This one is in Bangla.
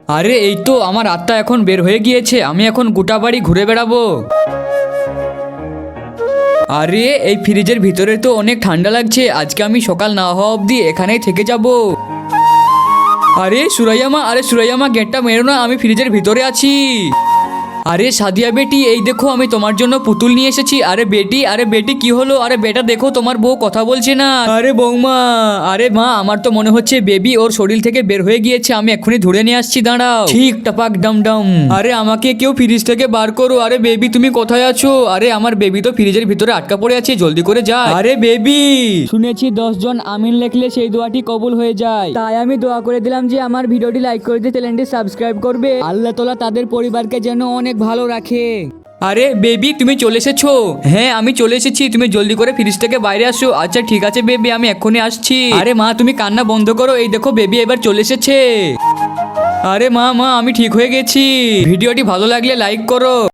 আরে এই তো আমার আত্মা এখন বের হয়ে গিয়েছে, আমি এখন গোটা বাড়ি ঘুরে বেড়াবো। আরে এই ফ্রিজের ভিতরে তো অনেক ঠান্ডা লাগছে, আজকে আমি সকাল না হওয়া অবধি এখানেই থেকে যাব। আরে সুরাইয়া মা গেটটা মেরো না, আমি ফ্রিজের ভিতরে আছি। আরে সাদিয়া বেটি, এই দেখো আমি তোমার জন্য পুতুল নিয়ে এসেছি। আরে বেটি কি হলো? আরে বেটা দেখো তোমার বউ কথা বলছে না। আরে বৌমা, আরে মা আমার তো মনে হচ্ছে বেবি ওর শরীর থেকে বের হয়ে গিয়েছে, আমি এক্ষুনি ধরে নিয়ে আসছি, দাঁড়াও। ঠিক টাপাক ডাম ডাম। আরে আমাকে কেউ ফ্রিজ থেকে বার করো। আরে বেবি তুমি কোথায় আছো? আরে আমার বেবি তো ফ্রিজের ভিতরে আটকা পড়ে আছে, জলদি করে যা। আরে বেবি, শুনেছি 10 জন আমিন লিখলে সেই দোয়াটি কবুল হয়ে যায়, তাই আমি দোয়া করে দিলাম যে আমার ভিডিওটি লাইক করে দিয়ে চ্যানেলটি সাবস্ক্রাইব করবে। আল্লাহ তাআলা তাদের পরিবারকে যেন অনেক ভালো রাখে। আরে বেবি তুমি চলে এসেছো? হ্যাঁ আমি চলে এসেছি, তুমি জলদি করে ফ্রিজ থেকে বাইরে আসো। আচ্ছা ঠিক আছে বেবি, আমি এক্ষুনি আসছি। আরে মা তুমি কান্না বন্ধ করো, এই দেখো বেবি এবার চলে এসেছে। আরে মা আমি ঠিক হয়ে গেছি। ভিডিওটি ভালো লাগলে লাইক করো।